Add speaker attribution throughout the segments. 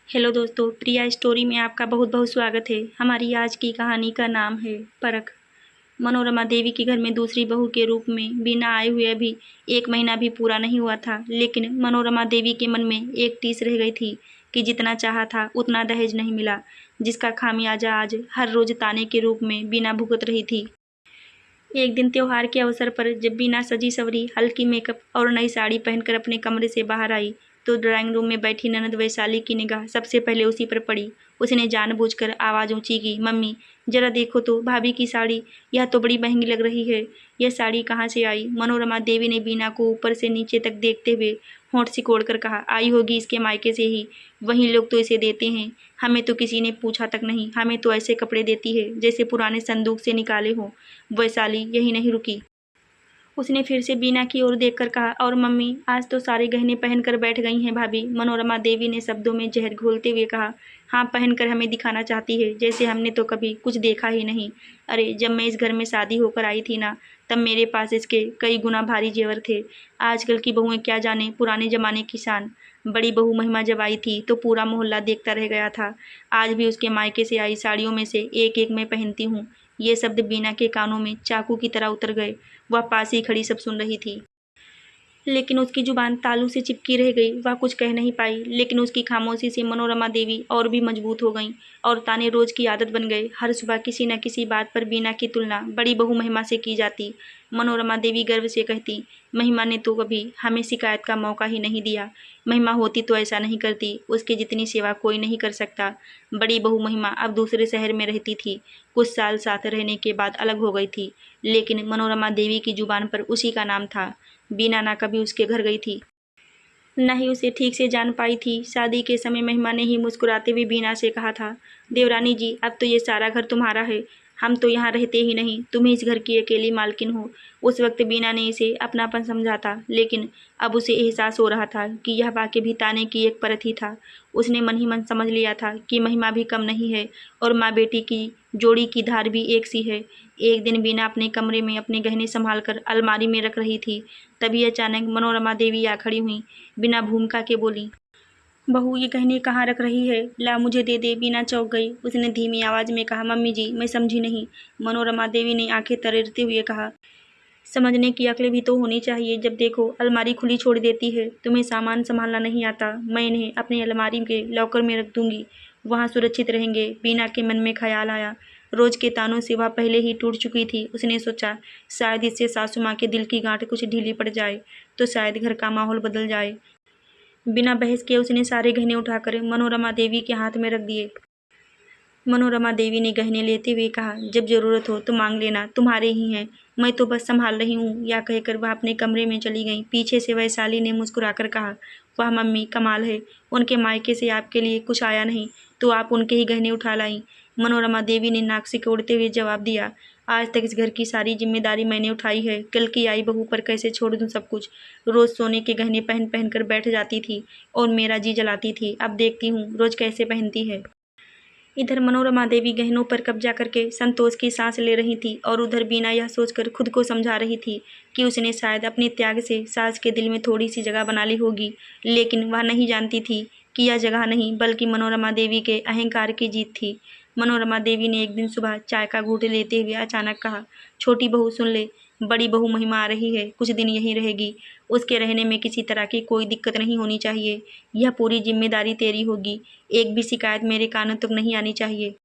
Speaker 1: Hello दोस्तों, प्रिया story में आपका बहुत बहुत स्वागत है। हमारी आज की कहानी का नाम है परख। मनोरमा देवी के घर में दूसरी बहू के रूप में बीना आए हुए अभी 1 महीना भी पूरा नहीं हुआ था, लेकिन मनोरमा देवी के मन में एक टीस रह गई थी कि जितना चाहा था उतना दहेज नहीं मिला, जिसका खामियाजा आज हर रोज ताने के रूप में बीना भुगत रही थी। एक दिन त्योहार के अवसर पर जब बीना सजी सवरी हल्की मेकअप और नई साड़ी पहनकर अपने कमरे से बाहर आई तो ड्राइंग रूम में बैठी ननद वैशाली की निगाह सबसे पहले उसी पर पड़ी। उसने जानबूझकर आवाज़ ऊंची की, मम्मी जरा देखो तो भाभी की साड़ी, यह तो बड़ी महंगी लग रही है। यह साड़ी कहाँ से आई? मनोरमा देवी ने बीना को ऊपर से नीचे तक देखते हुए होंठ सिकोड़कर कहा, आई होगी इसके मायके से ही, वहीं लोग तो इसे देते हैं। हमें तो किसी ने पूछा तक नहीं, हमें तो ऐसे कपड़े देती है जैसे पुराने संदूक से निकाले हों। वैशाली यही नहीं रुकी, उसने फिर से बीना की ओर देखकर कहा, और मम्मी आज तो सारे गहने पहनकर बैठ गई हैं भाभी। मनोरमा देवी ने शब्दों में जहर घोलते हुए कहा, हाँ पहनकर हमें दिखाना चाहती है जैसे हमने तो कभी कुछ देखा ही नहीं। अरे जब मैं इस घर में शादी होकर आई थी ना, तब मेरे पास इसके कई गुना भारी जेवर थे। आजकल की बहुएं क्या जाने पुराने जमाने की शान। बड़ी बहू महिमा जब आई थी तो पूरा मोहल्ला देखता रह गया था। आज भी उसके मायके से आई साड़ियों में से एक एक मैं पहनती हूँ। ये शब्द बीना के कानों में चाकू की तरह उतर गए। वह पास ही खड़ी सब सुन रही थी, लेकिन उसकी जुबान तालू से चिपकी रह गई। वह कुछ कह नहीं पाई, लेकिन उसकी खामोशी से मनोरमा देवी और भी मजबूत हो गईं और ताने रोज की आदत बन गए। हर सुबह किसी न किसी बात पर बीना की तुलना बड़ी बहू महिमा से की जाती। मनोरमा देवी गर्व से कहती, महिमा ने तो कभी हमें शिकायत का मौका ही नहीं दिया। महिमा होती तो ऐसा नहीं करती, उसकी जितनी सेवा कोई नहीं कर सकता। बड़ी बहू महिमा अब दूसरे शहर में रहती थी। कुछ साल साथ रहने के बाद अलग हो गई थी, लेकिन मनोरमा देवी की जुबान पर उसी का नाम था। बीना ना कभी उसके घर गई थी, न ही उसे ठीक से जान पाई थी। शादी के समय महिमा ने ही मुस्कुराते हुए बीना से कहा था, देवरानी जी अब तो ये सारा घर तुम्हारा है, हम तो यहाँ रहते ही नहीं, तुम ही इस घर की अकेली मालकिन हो। उस वक्त बीना ने इसे अपनापन समझा था, लेकिन अब उसे एहसास हो रहा था कि यह वाकई भी ताने की एक परत ही था। उसने मन ही मन समझ लिया था कि महिमा भी कम नहीं है और माँ बेटी की जोड़ी की धार भी एक सी है। एक दिन बीना अपने कमरे में अपने गहने संभाल कर अलमारी में रख रही थी, तभी अचानक मनोरमा देवी आ खड़ी हुई। बिना भूमिका के बोली, बहू ये गहने कहाँ रख रही है? ला मुझे दे दे। बीना चौंक गई। उसने धीमी आवाज में कहा, मम्मी जी मैं समझी नहीं। मनोरमा देवी ने आंखें तरेरते हुए कहा, समझने की अक्ल भी तो होनी चाहिए। जब देखो अलमारी खुली छोड़ देती है। तुम्हें सामान संभालना नहीं आता? मैं इन्हें अपनी अलमारी के लॉकर में रख दूंगी, वहाँ सुरक्षित रहेंगे। बीना के मन में ख्याल आया। रोज के तानों से वह पहले ही टूट चुकी थी। उसने सोचा शायद इससे सासू माँ के दिल की गांठ कुछ ढीली पड़ जाए तो शायद घर का माहौल बदल जाए। बिना बहस के उसने सारे गहने उठाकर मनोरमा देवी के हाथ में रख दिए। मनोरमा देवी ने गहने लेते हुए कहा, जब जरूरत हो तो मांग लेना, तुम्हारे ही हैं, मैं तो बस संभाल रही हूँ। या कहकर वह अपने कमरे में चली गई। पीछे से वैशाली ने मुस्कुराकर कहा, वाह मम्मी कमाल है, उनके मायके से आपके लिए कुछ आया नहीं तो आप उनके ही गहने उठा लाई। मनोरमा देवी ने नाक सिकोड़ते हुए जवाब दिया, आज तक इस घर की सारी जिम्मेदारी मैंने उठाई है, कल की आई बहू पर कैसे छोड़ दूँ सब कुछ। रोज सोने के गहने पहन पहन कर बैठ जाती थी और मेरा जी जलाती थी, अब देखती हूँ रोज कैसे पहनती है। इधर मनोरमा देवी गहनों पर कब्जा करके संतोष की सांस ले रही थी और उधर बीना यह सोचकर खुद को समझा रही थी कि उसने शायद अपने त्याग से सास के दिल में थोड़ी सी जगह बना ली होगी, लेकिन वह नहीं जानती थी कि यह जगह नहीं बल्कि मनोरमा देवी के अहंकार की जीत थी। मनोरमा देवी ने एक दिन सुबह चाय का घूंट लेते हुए अचानक कहा, छोटी बहू सुन ले, बड़ी बहू महिमा आ रही है, कुछ दिन यहीं रहेगी। उसके रहने में किसी तरह की कोई दिक्कत नहीं होनी चाहिए। यह पूरी जिम्मेदारी तेरी होगी। एक भी शिकायत मेरे कानों तक नहीं आनी चाहिए।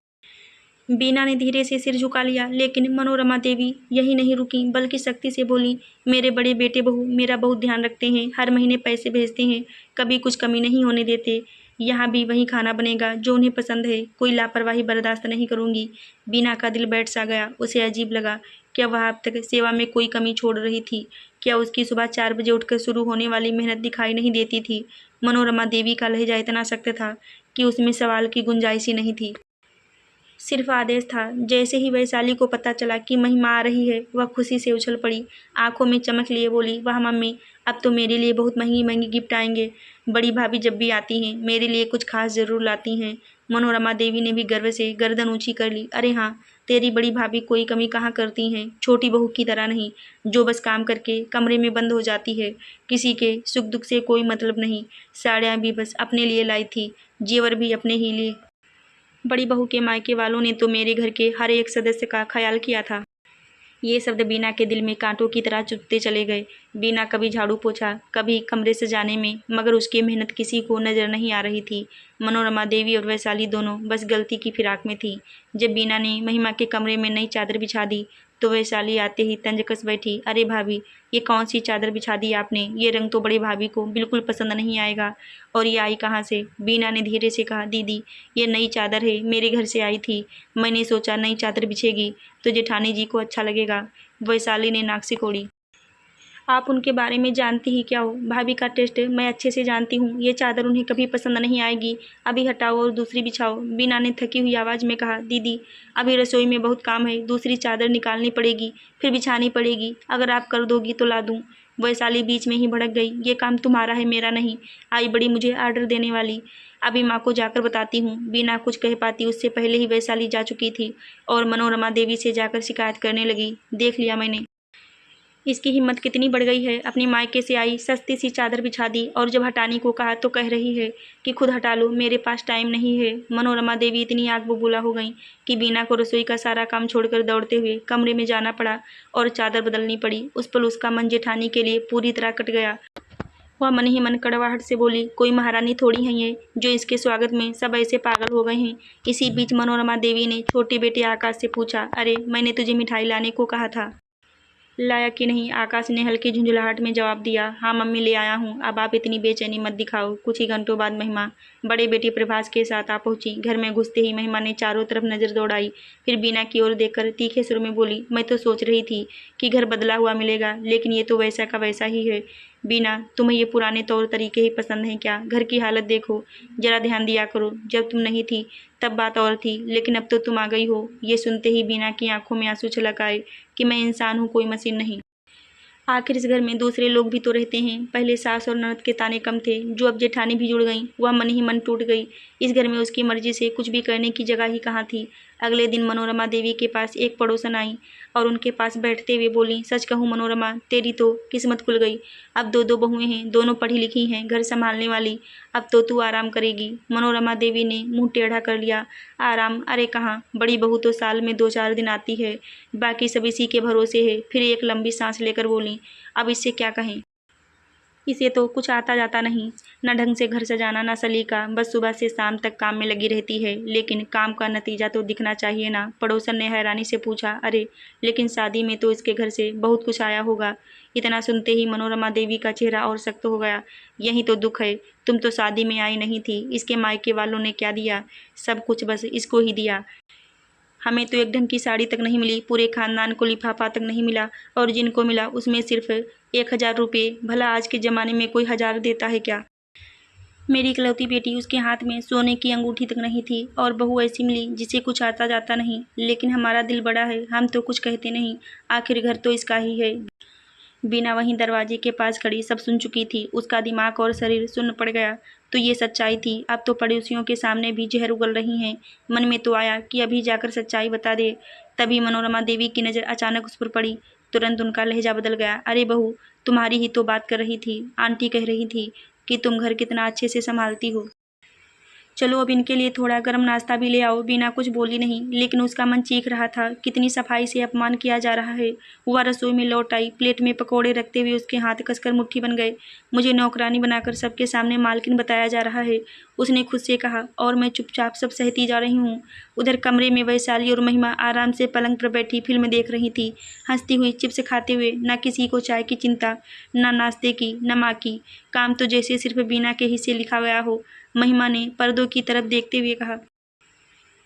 Speaker 1: बीना ने धीरे से सिर झुका लिया, लेकिन मनोरमा देवी यही नहीं रुकी बल्कि सख्ती से बोली, मेरे बड़े बेटे बहू मेरा बहुत ध्यान रखते हैं, हर महीने पैसे भेजते हैं, कभी कुछ कमी नहीं होने देते। यहाँ भी वही खाना बनेगा जो उन्हें पसंद है, कोई लापरवाही बर्दाश्त नहीं करूँगी। बीना का दिल बैठ सा गया। उसे अजीब लगा, क्या वह अब तक सेवा में कोई कमी छोड़ रही थी? क्या उसकी सुबह 4 बजे उठकर शुरू होने वाली मेहनत दिखाई नहीं देती थी? मनोरमा देवी का लहजा इतना सख्त था कि उसमें सवाल की गुंजाइश ही नहीं थी, सिर्फ आदेश था। जैसे ही वैशाली को पता चला कि महिमा आ रही है, वह खुशी से उछल पड़ी, आंखों में चमक लिए बोली, वाह मम्मी अब तो मेरे लिए बहुत महंगी महंगी गिफ्ट आएंगे। बड़ी भाभी जब भी आती हैं मेरे लिए कुछ खास ज़रूर लाती हैं। मनोरमा देवी ने भी गर्व से गर्दन ऊंची कर ली। अरे हाँ, तेरी बड़ी भाभी कोई कमी कहाँ करती हैं, छोटी बहू की तरह नहीं, जो बस काम करके कमरे में बंद हो जाती है। किसी के सुख दुख से कोई मतलब नहीं। साड़ियाँ भी बस अपने लिए लाई थी, जेवर भी अपने ही लिए। बड़ी बहू के मायके वालों ने तो मेरे घर के हर एक सदस्य का ख्याल किया था। ये शब्द बीना के दिल में कांटों की तरह चुभते चले गए। बीना कभी झाड़ू पोछा, कभी कमरे सजाने में, मगर उसकी मेहनत किसी को नजर नहीं आ रही थी। मनोरमा देवी और वैशाली दोनों बस गलती की फिराक में थी। जब बीना ने महिमा के कमरे में नई चादर बिछा दी तो वैशाली आते ही तंज कस बैठी। अरे भाभी, ये कौन सी चादर बिछा दी आपने? ये रंग तो बड़ी भाभी को बिल्कुल पसंद नहीं आएगा। और ये आई कहाँ से? बीना ने धीरे से कहा। दीदी, ये नई चादर है, मेरे घर से आई थी। मैंने सोचा नई चादर बिछेगी तो जेठानी जी को अच्छा लगेगा। वैशाली ने नाक सिकोड़ी। आप उनके बारे में जानती ही क्या हो? भाभी का टेस्ट मैं अच्छे से जानती हूँ। ये चादर उन्हें कभी पसंद नहीं आएगी। अभी हटाओ और दूसरी बिछाओ। बीना ने थकी हुई आवाज़ में कहा। दीदी, अभी रसोई में बहुत काम है, दूसरी चादर निकालनी पड़ेगी, फिर बिछानी पड़ेगी। अगर आप कर दोगी तो ला दूँ। वैशाली बीच में ही भड़क गई। ये काम तुम्हारा है, मेरा नहीं। आई बड़ी मुझे आर्डर देने वाली। अभी माँ को जाकर बताती हूँ। बिना कुछ कह पाती उससे पहले ही वैशाली जा चुकी थी और मनोरमा देवी से जाकर शिकायत करने लगी। देख लिया मैंने, इसकी हिम्मत कितनी बढ़ गई है। अपनी मायके से आई सस्ती सी चादर बिछा दी और जब हटाने को कहा तो कह रही है कि खुद हटा लो, मेरे पास टाइम नहीं है। मनोरमा देवी इतनी आग बबूला हो गई कि बीना को रसोई का सारा काम छोड़कर दौड़ते हुए कमरे में जाना पड़ा और चादर बदलनी पड़ी। उस पल उसका मन जेठानी के लिए पूरी तरह कट गया। वह मन ही मन कड़वाहट से बोली, कोई महारानी थोड़ी है ये जो इसके स्वागत में सब ऐसे पागल हो गए हैं। इसी बीच मनोरमा देवी ने छोटे बेटे आकाश से पूछा, अरे मैंने तुझे मिठाई लाने को कहा था, लाया कि नहीं? आकाश ने हल्की झुंझुलाहट में जवाब दिया, हाँ मम्मी ले आया हूँ। अब आप इतनी बेचैनी मत दिखाओ। कुछ ही घंटों बाद महिमा बड़े बेटे प्रभास के साथ आ पहुंची। घर में घुसते ही महिमा ने चारों तरफ नजर दौड़ाई, फिर बीना की ओर देखकर तीखे सुर में बोली, मैं तो सोच रही थी कि घर बदला हुआ मिलेगा, लेकिन ये तो वैसा का वैसा ही है। बीना, तुम्हें ये पुराने तौर तरीके ही पसंद हैं क्या? घर की हालत देखो, जरा ध्यान दिया करो। जब तुम नहीं थी तब बात और थी, लेकिन अब तो तुम आ गई हो। ये सुनते ही बीना की आंखों में आंसू छलक आए कि मैं इंसान हूँ, कोई मशीन नहीं। आखिर इस घर में दूसरे लोग भी तो रहते हैं। पहले सास और ननद के ताने कम थे, जो अब जेठानी भी जुड़ गई। वह मन ही मन टूट गई। इस घर में उसकी मर्जी से कुछ भी करने की जगह ही कहाँ थी। अगले दिन मनोरमा देवी के पास एक पड़ोसन आई और उनके पास बैठते हुए बोली, सच कहूँ मनोरमा, तेरी तो किस्मत खुल गई। अब दो दो बहुएं हैं, दोनों पढ़ी लिखी हैं, घर संभालने वाली। अब तो तू आराम करेगी। मनोरमा देवी ने मुंह टेढ़ा कर लिया। आराम? अरे कहाँ, बड़ी बहू तो साल में 2-4 दिन आती है, बाकी सब इसी के भरोसे है। फिर एक लंबी सांस लेकर बोली, अब इससे क्या कहें? इसे तो कुछ आता जाता नहीं, न ढंग से घर सजाना, न सलीका, बस सुबह से शाम तक काम में लगी रहती है। लेकिन काम का नतीजा तो दिखना चाहिए ना? पड़ोसन ने हैरानी से पूछा। अरे लेकिन शादी में तो इसके घर से बहुत कुछ आया होगा। इतना सुनते ही मनोरमा देवी का चेहरा और सख्त हो गया। यही तो दुख है, तुम तो शादी में आई नहीं थी। इसके मायके वालों ने क्या दिया? सब कुछ बस इसको ही दिया। हमें तो एक ढंग की साड़ी तक नहीं मिली, पूरे खानदान को लिफाफा तक नहीं मिला, और जिनको मिला उसमें सिर्फ 1000 रुपये। भला आज के ज़माने में कोई 1000 देता है क्या? मेरी इकलौती बेटी, उसके हाथ में सोने की अंगूठी तक नहीं थी, और बहू ऐसी मिली जिसे कुछ आता जाता नहीं। लेकिन हमारा दिल बड़ा है, हम तो कुछ कहते नहीं, आखिर घर तो इसका ही है। बीना वहीं दरवाजे के पास खड़ी सब सुन चुकी थी। उसका दिमाग और शरीर सुन्न पड़ गया। तो ये सच्चाई थी। अब तो पड़ोसियों के सामने भी जहर उगल रही हैं। मन में तो आया कि अभी जाकर सच्चाई बता दे। तभी मनोरमा देवी की नज़र अचानक उस पर पड़ी। तुरंत उनका लहजा बदल गया। अरे बहू, तुम्हारी ही तो बात कर रही थी। आंटी कह रही थी कि तुम घर कितना अच्छे से संभालती हो। चलो अब इनके लिए थोड़ा गर्म नाश्ता भी ले आओ। बीना कुछ बोली नहीं, लेकिन उसका मन चीख रहा था, कितनी सफाई से अपमान किया जा रहा है। वह रसोई में लौट आई। प्लेट में पकोड़े रखते हुए उसके हाथ कसकर मुट्ठी बन गए। मुझे नौकरानी बनाकर सबके सामने मालकिन बताया जा रहा है, उसने खुद से कहा, और मैं चुपचाप सब सहती जा रही हूँ। उधर कमरे में वैशाली और महिमा आराम से पलंग पर बैठी फिल्म देख रही थी, हंसती हुई, चिप्स खाते हुए। न किसी को चाय की चिंता, न नाश्ते की, न माँ की। काम तो जैसे सिर्फ बीना के हिस्से लिखा गया हो। महिमा ने पर्दों की तरफ देखते हुए कहा,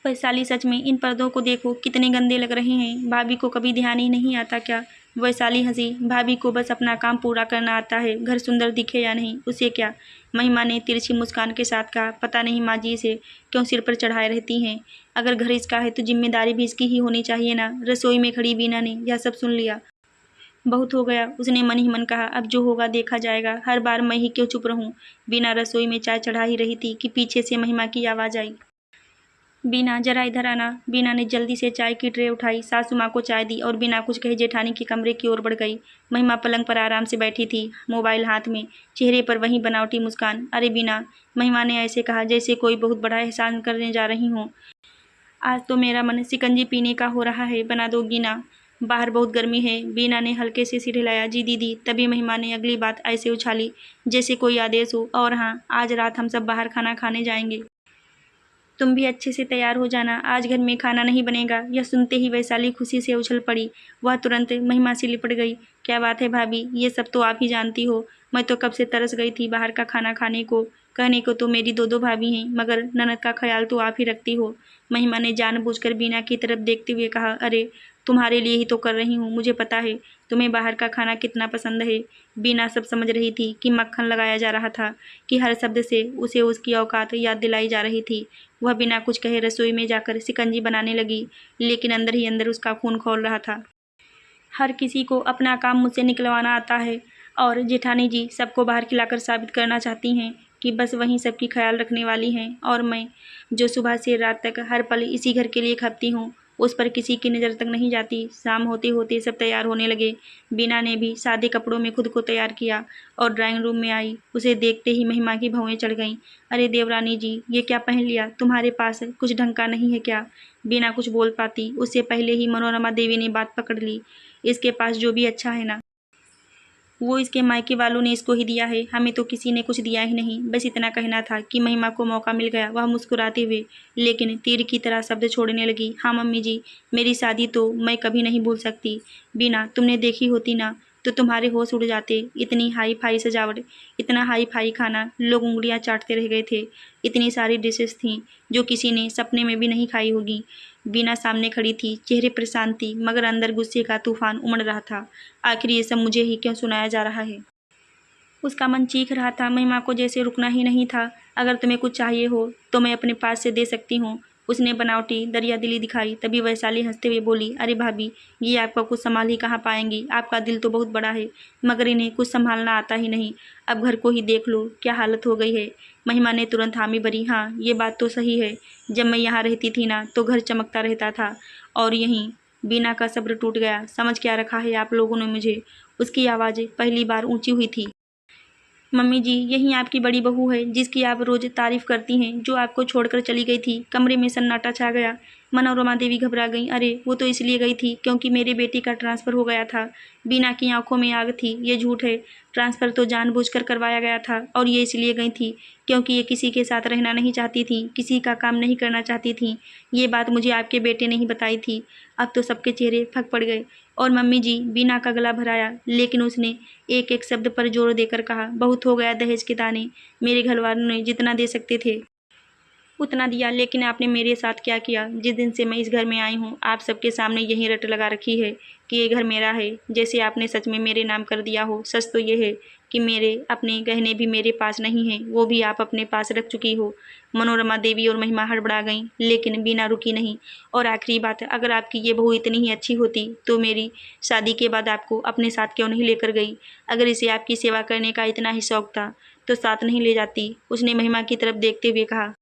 Speaker 1: वैशाली सच में इन पर्दों को देखो, कितने गंदे लग रहे हैं। भाभी को कभी ध्यान ही नहीं आता क्या? वैशाली हंसी। भाभी को बस अपना काम पूरा करना आता है, घर सुंदर दिखे या नहीं उसे क्या। महिमा ने तिरछी मुस्कान के साथ कहा, पता नहीं माँ जी इसे क्यों सिर पर चढ़ाए रहती हैं। अगर घर इसका है तो जिम्मेदारी भी इसकी ही होनी चाहिए ना। रसोई में खड़ी बीना ने यह सब सुन लिया। बहुत हो गया, उसने मन ही मन कहा, अब जो होगा देखा जाएगा। हर बार मैं ही क्यों चुप रहूं। बिना रसोई में चाय चढ़ा ही रही थी कि पीछे से महिमा की आवाज़ आई। बीना जरा इधर आना। बीना ने जल्दी से चाय की ट्रे उठाई, सासू माँ को चाय दी और बिना कुछ कहे जेठानी के कमरे की ओर बढ़ गई। महिमा पलंग पर आराम से बैठी थी, मोबाइल हाथ में, चेहरे पर वही बनावटी मुस्कान। अरे बीना, महिमा ने ऐसे कहा जैसे कोई बहुत बड़ा एहसान करने जा रही हूँ। आज तो मेरा मन शिकंजी पीने का हो रहा है, बना दोगी ना? बाहर बहुत गर्मी है। बीना ने हल्के से सिर हिलाया। जी दीदी। तभी महिमा ने अगली बात ऐसे उछाली जैसे कोई आदेश हो। और हाँ, आज रात हम सब बाहर खाना खाने जाएंगे। तुम भी अच्छे से तैयार हो जाना, आज घर में खाना नहीं बनेगा। यह सुनते ही वैशाली खुशी से उछल पड़ी। वह तुरंत महिमा से लिपट गई। क्या बात है भाभी, ये सब तो आप ही जानती हो। मैं तो कब से तरस गई थी बाहर का खाना खाने को। कहने को तो मेरी दो भाभी हैं, मगर ननद का ख्याल तो आप ही रखती हो। महिमा ने जानबूझकर बीना की तरफ देखते हुए कहा, अरे तुम्हारे लिए ही तो कर रही हूँ, मुझे पता है तुम्हें बाहर का खाना कितना पसंद है। बीना सब समझ रही थी कि मक्खन लगाया जा रहा था, कि हर शब्द से उसे उसकी औकात याद दिलाई जा रही थी। वह बिना कुछ कहे रसोई में जाकर शिकंजी बनाने लगी, लेकिन अंदर ही अंदर उसका खून खौल रहा था। हर किसी को अपना काम मुझसे निकलवाना आता है, और जेठानी जी सबको बाहर खिलाकर साबित करना चाहती हैं कि बस वहीं सबकी ख्याल रखने वाली हैं। और मैं, जो सुबह से रात तक हर पल इसी घर के लिए खपती हूँ, उस पर किसी की नज़र तक नहीं जाती। शाम होते होते सब तैयार होने लगे। बीना ने भी सादे कपड़ों में खुद को तैयार किया और ड्राइंग रूम में आई। उसे देखते ही महिमा की भौएं चढ़ गईं। अरे देवरानी जी, ये क्या पहन लिया? तुम्हारे पास कुछ ढंग का नहीं है क्या? बिना कुछ बोल पाती उससे पहले ही मनोरमा देवी ने बात पकड़ ली। इसके पास जो भी अच्छा है ना, वो इसके मायके वालों ने इसको ही दिया है, हमें तो किसी ने कुछ दिया ही नहीं। बस इतना कहना था कि महिमा को मौका मिल गया। वह मुस्कुराते हुए लेकिन तीर की तरह शब्द छोड़ने लगी। हाँ मम्मी जी, मेरी शादी तो मैं कभी नहीं भूल सकती। बीना, तुमने देखी होती ना तो तुम्हारे होश उड़ जाते। इतनी हाई फाई सजावट, इतना हाई फाई खाना, लोग उंगलियां चाटते रह गए थे। इतनी सारी डिशेस थीं जो किसी ने सपने में भी नहीं खाई होगी। बीना सामने खड़ी थी, चेहरे पर शांति, मगर अंदर गुस्से का तूफान उमड़ रहा था। आखिर ये सब मुझे ही क्यों सुनाया जा रहा है? उसका मन चीख रहा था। महिमा को जैसे रुकना ही नहीं था। अगर तुम्हें कुछ चाहिए हो तो मैं अपने पास से दे सकती हूँ। उसने बनावटी दरिया दिली दिखाई। तभी वैशाली हंसते हुए बोली, अरे भाभी, ये आपका कुछ संभाल ही कहाँ पाएंगी। आपका दिल तो बहुत बड़ा है, मगर इन्हें कुछ संभालना आता ही नहीं। अब घर को ही देख लो क्या हालत हो गई है। महिमा ने तुरंत हामी भरी। हाँ, ये बात तो सही है। जब मैं यहाँ रहती थी ना तो घर चमकता रहता था, और यहीं बीना का सब्र टूट गया। समझ क्या रखा है आप लोगों ने मुझे? उसकी आवाज़ पहली बार ऊंची हुई थी। मम्मी जी, यही आपकी बड़ी बहू है जिसकी आप रोज तारीफ करती हैं, जो आपको छोड़कर चली गई थी। कमरे में सन्नाटा छा गया। मनोरमा देवी घबरा गई। अरे वो तो इसलिए गई थी क्योंकि मेरे बेटे का ट्रांसफ़र हो गया था। बीना की आंखों में आग थी। ये झूठ है, ट्रांसफ़र तो जानबूझकर करवाया गया था, और ये इसलिए गई थी क्योंकि ये किसी के साथ रहना नहीं चाहती थी, किसी का काम नहीं करना चाहती थी। ये बात मुझे आपके बेटे ने ही बताई थी। अब तो सबके चेहरे फक पड़ गए। और मम्मी जी, बीना का गला भराया, लेकिन उसने एक एक शब्द पर जोर देकर कहा, बहुत हो गया दहेज के दाने। मेरे घरवालों ने जितना दे सकते थे उतना दिया, लेकिन आपने मेरे साथ क्या किया? जिस दिन से मैं इस घर में आई हूँ, आप सबके सामने यही रट लगा रखी है कि ये घर मेरा है, जैसे आपने सच में मेरे नाम कर दिया हो। सच तो ये है कि मेरे अपने गहने भी मेरे पास नहीं हैं, वो भी आप अपने पास रख चुकी हो। मनोरमा देवी और महिमा हड़बड़ा गईं, लेकिन बीना रुकी नहीं। और आखिरी बात, अगर आपकी ये बहू इतनी ही अच्छी होती तो मेरी शादी के बाद आपको अपने साथ क्यों नहीं लेकर गई? अगर इसे आपकी सेवा करने का इतना ही शौक था तो साथ नहीं ले जाती। उसने महिमा की तरफ देखते हुए कहा,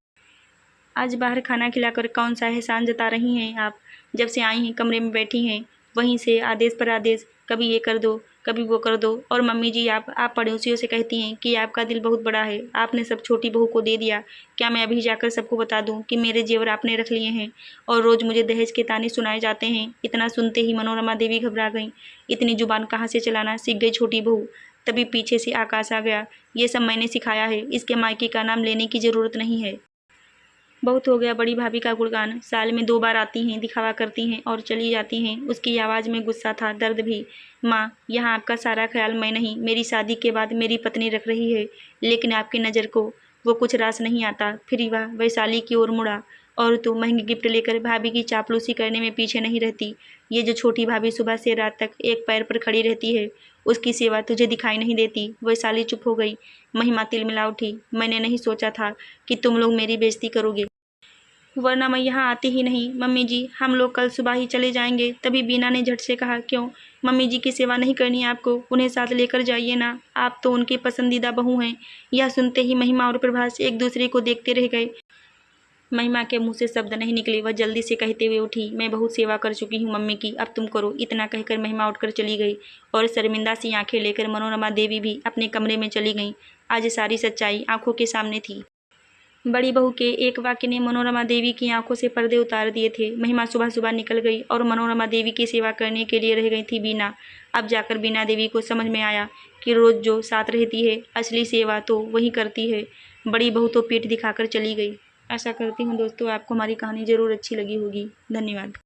Speaker 1: आज बाहर खाना खिलाकर कौन सा एहसान जता रही हैं आप? जब से आई हैं कमरे में बैठी हैं, वहीं से आदेश पर आदेश, कभी ये कर दो कभी वो कर दो। और मम्मी जी, आप पड़ोसियों से कहती हैं कि आपका दिल बहुत बड़ा है, आपने सब छोटी बहू को दे दिया। क्या मैं अभी जाकर सबको बता दूं कि मेरे जेवर आपने रख लिए हैं? और रोज़ मुझे दहेज के ताने सुनाए जाते हैं। इतना सुनते ही मनोरमा देवी घबरा गईं। इतनी जुबान कहाँ से चलाना सीख गई छोटी बहू? तभी पीछे से आकाश आ गया। ये सब मैंने सिखाया है, इसके मायके का नाम लेने की ज़रूरत नहीं है। बहुत हो गया बड़ी भाभी का गुणगान, साल में 2 बार आती हैं, दिखावा करती हैं और चली जाती हैं। उसकी आवाज़ में गुस्सा था, दर्द भी। माँ, यहाँ आपका सारा ख्याल मैं नहीं, मेरी शादी के बाद मेरी पत्नी रख रही है, लेकिन आपकी नज़र को वो कुछ रास नहीं आता। फिर वह वैशाली की ओर मुड़ा, और तू महंगी गिफ्ट लेकर भाभी की चापलूसी करने में पीछे नहीं रहती। ये जो छोटी भाभी सुबह से रात तक एक पैर पर खड़ी रहती है, उसकी सेवा तुझे दिखाई नहीं देती? वैशाली चुप हो गई। महिमा तिलमिला उठी। मैंने नहीं सोचा था कि तुम लोग मेरी बेइज्जती करोगे, वरना मैं यहाँ आती ही नहीं। मम्मी जी, हम लोग कल सुबह ही चले जाएंगे। तभी बीना ने झट से कहा, क्यों? मम्मी जी की सेवा नहीं करनी आपको? उन्हें साथ लेकर जाइए ना, आप तो उनकी पसंदीदा बहू हैं। यह सुनते ही महिमा और प्रभास एक दूसरे को देखते रह गए। महिमा के मुंह से शब्द नहीं निकले। वह जल्दी से कहते हुए उठी, मैं बहुत सेवा कर चुकी हूँ मम्मी की, अब तुम करो। इतना कहकर महिमा उठकर चली गई और शर्मिंदा सी आंखें लेकर मनोरमा देवी भी अपने कमरे में चली गईं। आज सारी सच्चाई आंखों के सामने थी। बड़ी बहू के एक वाक्य ने मनोरमा देवी की आंखों से पर्दे उतार दिए थे। महिमा सुबह सुबह निकल गई और मनोरमा देवी की सेवा करने के लिए रह गई थी बीना। अब जाकर बीना देवी को समझ में आया कि रोज जो साथ रहती है असली सेवा तो वही करती है। बड़ी बहू तो पीठ दिखाकर चली गई। आशा करती हूँ दोस्तों आपको हमारी कहानी ज़रूर अच्छी लगी होगी। धन्यवाद।